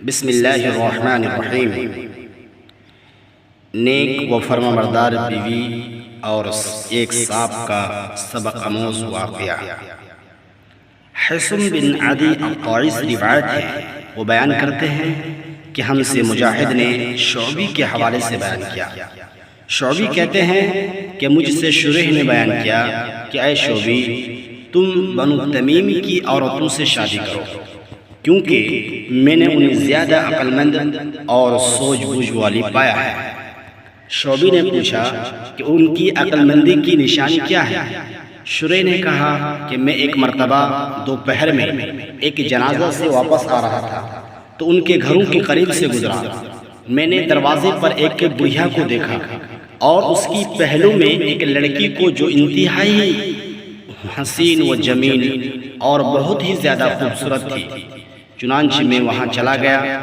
بسم اللہ الرحمن الرحیم۔ نیک و فرمانبردار بیوی اور ایک سانپ کا سبق آموز واقعہ۔ حصن بن عدی الطائی سے روایت ہے، وہ بیان کرتے ہیں کہ ہم سے مجاہد نے شعبی کے حوالے سے بیان کیا۔ شعبی کہتے ہیں کہ مجھ سے شریح نے بیان کیا کہ اے شعبی، تم بنو تمیم کی عورتوں سے شادی کرو، کیونکہ میں نے انہیں زیادہ عقل مند اور سوجھ بوجھ والی پایا ہے۔ شعبی نے پوچھا کہ ان کی عقل مندی کی نشانی کیا ہے؟ شریح نے کہا کہ میں ایک مرتبہ دوپہر میں ایک جنازہ سے واپس آ رہا تھا تو ان کے گھروں کے قریب سے گزرا۔ میں نے دروازے پر ایک بڑھیا کو دیکھا اور اس کی پہلو میں ایک لڑکی کو جو انتہائی حسین و جمیل اور بہت ہی زیادہ خوبصورت تھی۔ چنانچہ میں وہاں چلا گیا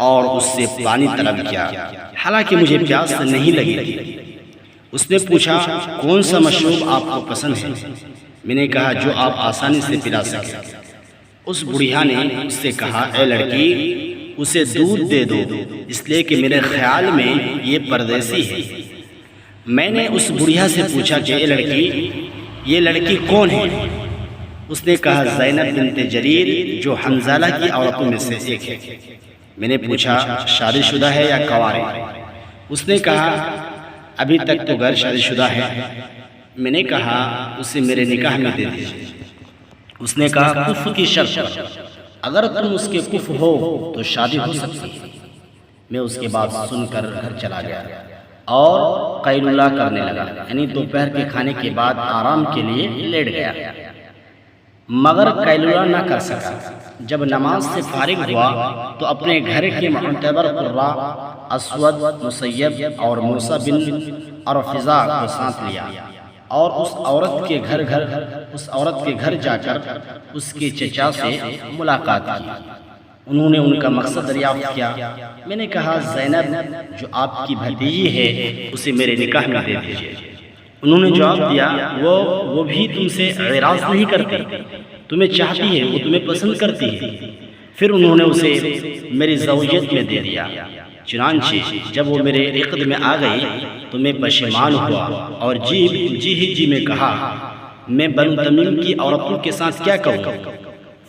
اور اس سے پانی طلب کیا، حالانکہ مجھے پیاس نہیں لگی تھی۔ اس نے پوچھا کون سا مشروب آپ کو پسند ہے؟ میں نے کہا جو آپ آسانی سے پلا سکیں۔ اس بڑھیا نے اس سے کہا اے لڑکی، اسے دودھ دے دو، اس لیے کہ میرے خیال میں یہ پردیسی ہے۔ میں نے اس بڑھیا سے پوچھا کہ اے لڑکی، یہ لڑکی کون ہے؟ اس نے کہا زینب بنت جریر، جو حنظلہ کی عورتوں میں سے ایک ہے۔ میں نے پوچھا شادی شدہ ہے یا کنواری؟ اس نے کہا ابھی تک تو غیر شادی شدہ ہے۔ میں نے کہا اسے میرے نکاح میں دے دیجیے۔ اس نے کہا کف کی شرط پر، اگر تم اس کے کف ہو تو شادی ہو سکتی ہے۔ میں اس کے بات سن کر گھر چلا گیا اور قیلولہ کرنے لگا، یعنی دوپہر کے کھانے کے بعد آرام کے لیے لیٹ گیا، مگر قیلولہ نہ کر سکا۔ جب نماز سے فارغ ہوا تو اپنے گھر کے معتبر قراء اسود، مسیب اور موسیٰ بن ارفزا کو ساتھ لیا اور اس عورت کے گھر جا کر اس کے چچا سے ملاقات کی۔ انہوں نے ان کا مقصد دریافت کیا۔ میں نے کہا زینب جو آپ کی بھتیجی ہے اسے میرے نکاح میں دے دیجیے۔ انہوں نے جواب دیا وہ بھی تم سے اعراض نہیں کرتی، تمہیں چاہتی ہے، وہ تمہیں پسند کرتی ہے۔ پھر انہوں نے اسے میری زوجیت میں دے دیا۔ چنانچہ جب وہ میرے عقد میں آ گئی تو میں پشیمان ہوا اور جی میں کہا میں بنو تمیم کی عورتوں کے ساتھ کیا کروں؟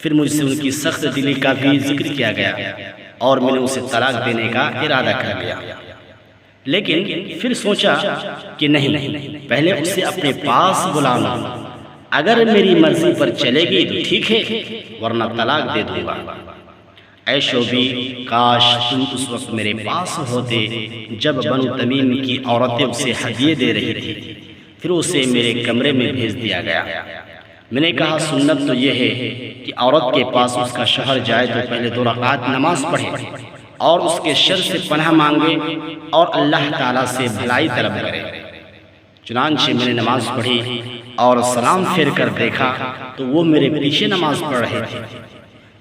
پھر مجھ سے ان کی سخت دلی کا بھی ذکر کیا گیا اور میں نے اسے طلاق دینے کا ارادہ کر لیا۔ لیکن پھر سوچا کہ نہیں، پہلے اسے اپنے پاس بلانا، اگر میری مرضی پر چلے گی تو ٹھیک ہے، ورنہ طلاق دے دوں گا۔ اے شعبی، کاش تم اس وقت میرے پاس ہوتے جب بنو تمیم کی عورتیں اسے ہدیے دے رہی تھی۔ پھر اسے میرے کمرے میں بھیج دیا گیا۔ میں نے کہا سنت تو یہ ہے کہ عورت کے پاس اس کا شوہر جائے تو پہلے 2 رکعت نماز پڑھے اور اس کے شر سے پناہ مانگے اور اللہ تعالیٰ سے بھلائی طلب کرے۔ چنانچہ میں نے نماز پڑھی اور سلام پھیر کر دیکھا تو وہ میرے پیچھے نماز پڑھ رہے تھے۔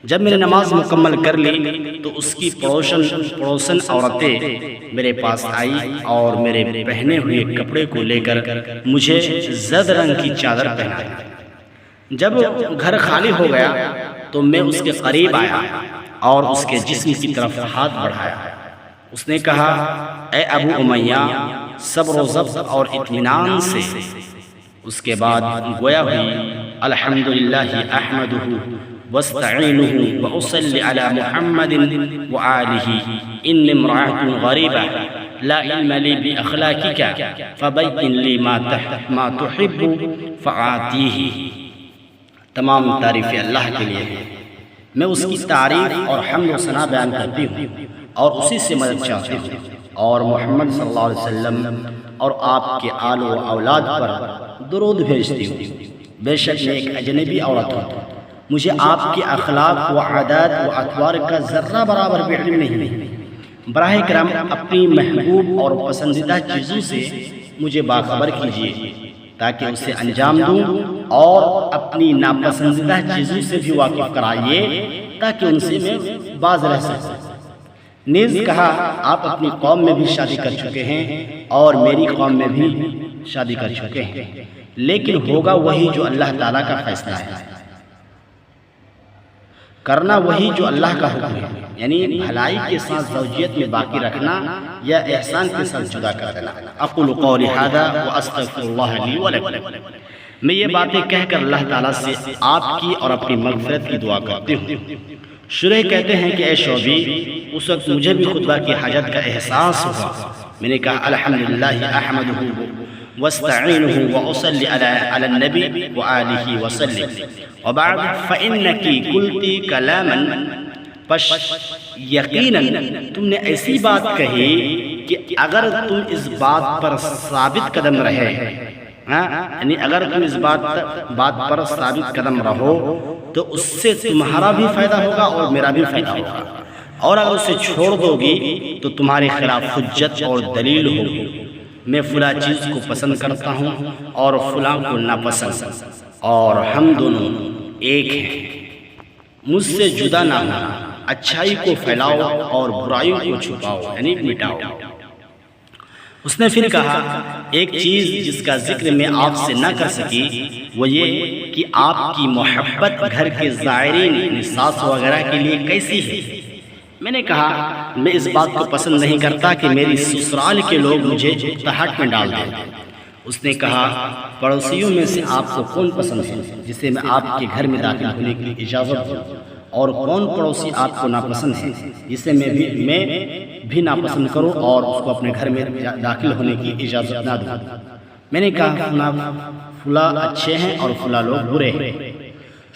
جب میں نے نماز مکمل کر لی تو اس کی پڑوسن عورتیں میرے پاس آئی اور میرے پہنے ہوئے کپڑے کو لے کر مجھے زرد رنگ کی چادر پہنائی۔ جب گھر خالی ہو گیا تو میں اس کے قریب آیا اور اس کے جسم کی طرف ہاتھ بڑھایا۔ اس نے کہا اے ابو امیہ، صبر و ضبط اور اطمینان سے۔ اس کے بعد گویا ہوئی الحمدللہ احمدہ واستعینہ واصلی علی محمد وآلہ انی امرأۃ غریبہ لا علم لی باخلاقک فبین لی ما تحب فآتیہ۔ تمام تعریف اللہ کے لیے ہے، میں اس کی تعریف اور حمد و ثنا بیان کرتی ہوں اور اسی سے مدد چاہتی ہوں، اور محمد صلی اللہ علیہ وسلم اور آپ کے آل و اولاد پر درود بھیجتی ہوں۔ بے شک میں ایک اجنبی عورت ہوں، مجھے آپ کے اخلاق و عادات و اطوار کا ذرہ برابر بھی علم نہیں۔ براہ کرم اپنی محبوب اور پسندیدہ چیزوں سے مجھے باخبر کیجیے تاکہ اسے انجام دوں، اور اپنی ناپسندیدہ چیزوں سے بھی واقف کرائیے تاکہ ان سے میں باز رہ سکوں۔ نیز کہا آپ اپنی قوم میں بھی شادی کر چکے ہیں اور میری قوم میں بھی شادی کر چکے ہیں، لیکن ہوگا وہی جو اللہ تعالیٰ کا فیصلہ ہے۔ کرنا وہی جو اللہ کا حکم ہے، یعنی بھلائی کے ساتھ زوجیت میں باقی رکھنا یا احسان کے ساتھ جدا کر دینا۔ اقول قولی ھذا واستغفر اللہ لی ولکم۔ میں یہ باتیں کہہ کر اللہ تعالیٰ سے آپ کی اور اپنی مغفرت کی دعا کرتی ہوں۔ شریح کہتے ہیں کہ اے شعبی، اس وقت مجھے بھی خطبہ کی حاجت کا احساس ہوا۔ میں نے کہا الحمدللہ احمدہ واستعینہ واصلی علی النبی وآلہ وسلم وبعد فإنکی قلتی کلاما، پس یقیناً تم نے ایسی بات کہی کہ اگر تم اس بات پر ثابت قدم رہے، یعنی اگر تم اس بات پر ثابت قدم رہو تو اس سے تمہارا بھی فائدہ ہوگا اور میرا بھی فائدہ ہوگا، اور اگر اسے چھوڑ دو گی تو تمہارے خلاف حجت اور دلیل ہوگی۔ میں فلاں چیز کو پسند کرتا ہوں اور فلاں کو ناپسند، اور ہم دونوں ایک ہیں، مجھ سے جدا نہ ہونا، اچھائی کو پھیلاؤ اور برائیوں کو چھپاؤ، یعنی مٹاؤ۔ اس نے پھر کہا ایک چیز جس کا ذکر میں آپ سے نہ کر سکی وہ یہ کہ آپ کی محبت گھر کے زائرین ساس وغیرہ کے لیے کیسی ہے؟ میں نے کہا میں اس بات کو پسند نہیں کرتا کہ میری سسرال کے لوگ مجھے اکتاہٹ میں ڈال دیں۔ اس نے کہا پڑوسیوں میں سے آپ کو کون پسند ہے جسے میں آپ کے گھر میں داخل ہونے کی اجازت دوں، اور کون پڑوسی آپ کو ناپسند ہے جسے میں بھی ناپسند کروں اور اس کو اپنے گھر میں داخل ہونے کی اجازت نہ دوں؟ میں نے کہا فلاں اچھے ہیں اور فلاں لوگ برے ہیں۔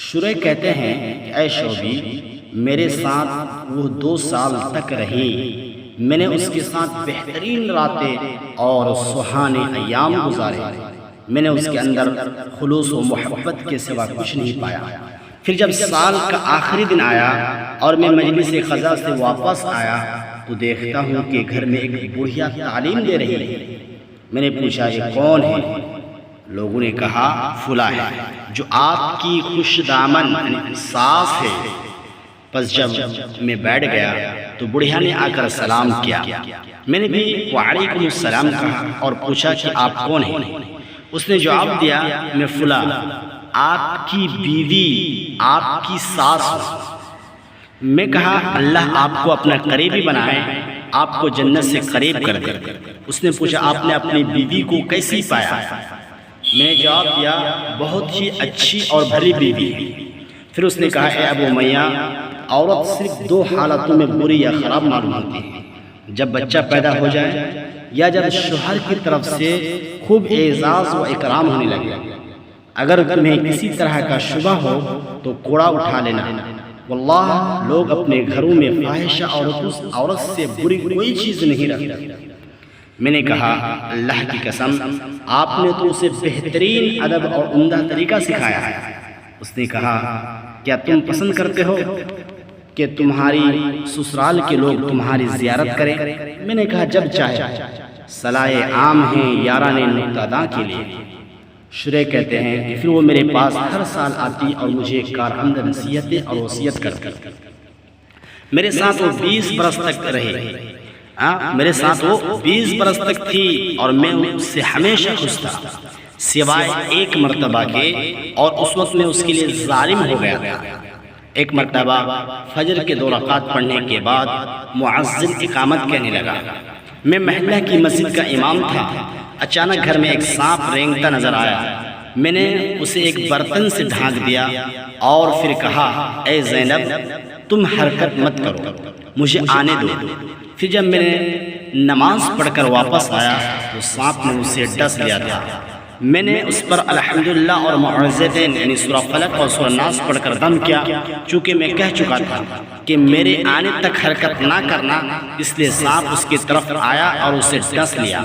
شریح کہتے ہیں کہ اے شعبی، میرے ساتھ وہ 2 سال تک رہی، میں نے اس کے ساتھ بہترین راتیں اور سہانے ایام گزارے، میں نے اس کے اندر خلوص و محبت کے سوا کچھ نہیں پایا۔ پھر جب سال کا آخری دن آیا اور میں مجلس قضا سے واپس آیا تو دیکھتا ہوں کہ گھر میں ایک بڑھیا تعلیم دے رہی ہے۔ میں نے پوچھا یہ کون ہے؟ لوگوں نے کہا فلاں ہے جو آپ کی خوش دامن ساس ہے۔ پس جب میں بیٹھ گیا تو بڑھیا نے آ کر سلام کیا، میں نے بھی وعلیکم السلام کہا اور پوچھا کہ آپ کون ہیں؟ اس نے جواب دیا میں فلاں، آپ کی بیوی، آپ کی ساس ہوں۔ میں کہا اللہ آپ کو اپنا قریبی بنائے، آپ کو جنت سے قریب کر دے۔ اس نے پوچھا آپ نے اپنی بیوی کو کیسی پایا؟ میں نے جواب دیا بہت ہی اچھی اور بھلی بیوی ہے۔ پھر اس نے کہا اے ابو امیہ، عورت صرف 2 حالتوں میں بری یا خراب معلوم ہوتی ہے، جب بچہ پیدا ہو جائے یا جب شوہر کی طرف سے خوب اعزاز و اکرام ہونے لگے۔ اگر تمہیں کسی طرح کا شبہ ہو تو کوڑا اٹھا لینا، واللہ لوگ اپنے گھروں میں فاحشہ عورت سے بری کوئی چیز نہیں رکھتے۔ میں نے کہا اللہ کی قسم آپ نے تو اسے بہترین ادب اور عمدہ طریقہ سکھایا ہے۔ اس نے کہا کیا تم پسند کرتے ہو کہ تمہاری سسرال کے لوگ تمہاری زیارت کریں؟ میں نے کہا جب چاہے، صلاح عام ہیں یاران نقطہ کے لیے۔ شریح کہتے ہیں کہ پھر وہ میرے پاس ہر سال آتی اور مجھے کارآمد نصیحتیں اور وصیت کرتی۔ میرے ساتھ وہ 20 برس تک رہے، میرے ساتھ وہ 20 برس تک تھی اور میں اس سے ہمیشہ خوش تھا، سوائے ایک مرتبہ کے، اور اس وقت میں اس کے لیے ظالم ہو گیا تھا۔ ایک مرتبہ فجر کے 2 رکعات پڑھنے کے بعد مؤذن اقامت کہنے لگا، میں محلہ کی مسجد کا امام تھا، اچانک گھر میں ایک سانپ رینگتا نظر آیا، میں نے اسے ایک برتن سے ڈھانک دیا اور پھر کہا اے زینب تم حرکت مت کرو، مجھے آنے دو۔ پھر جب میں نے نماز پڑھ کر واپس آیا تو سانپ نے اسے ڈس لیا تھا۔ میں نے اس پر الحمدللہ اور معوذتین یعنی سورہ فلق اور سورہ ناس پڑھ کر دم کیا، چونکہ میں کہہ چکا تھا کہ میرے آنے تک حرکت نہ کرنا، اس لیے سانپ اس کی طرف آیا اور اسے ڈس لیا،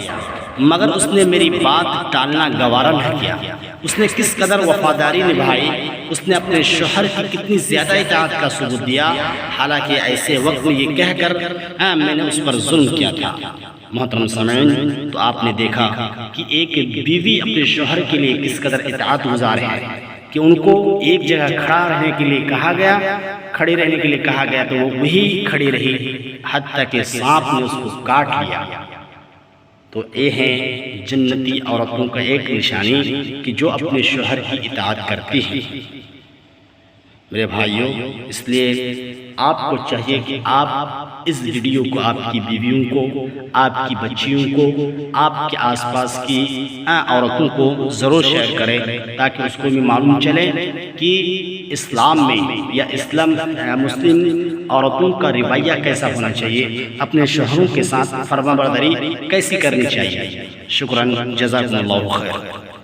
مگر اس نے میری بات ٹالنا گوارا نہ کیا۔ اس نے کس قدر وفاداری نبھائی، اس نے اپنے شوہر کی کتنی زیادہ اطاعت کا ثبوت دیا، حالانکہ ایسے وقت میں یہ کہہ کر میں نے اس پر ظلم کیا تھا۔ محترم سامعین، تو آپ نے دیکھا کہ ایک بیوی اپنے شوہر کے لیے کس قدر اطاعت گزار ہے کہ ان کو ایک جگہ کھڑا رہنے کے لیے کہا گیا، کھڑی رہنے کے لیے کہا گیا تو وہ وہی کھڑی رہی، حتیٰ کہ سانپ نے اس کو کاٹ لیا۔ تو یہ ہے جنتی عورتوں کا ایک نشانی کہ جو اپنے شوہر کی اطاعت کرتی ہیں۔ میرے بھائیوں، اس لیے آپ کو چاہیے کہ آپ اس ویڈیو کو آپ کی بیویوں کو، آپ کی بچیوں کو، آپ کے آس پاس کی عورتوں کو ضرور شیئر کریں، تاکہ اس کو بھی معلوم چلے کہ اسلام میں یا مسلم عورتوں کا رویہ کیسا ہونا چاہیے، اپنے شوہروں کے ساتھ فرما برداری کیسی کرنی چاہیے۔ شکراً، جزاکم اللہ خیر۔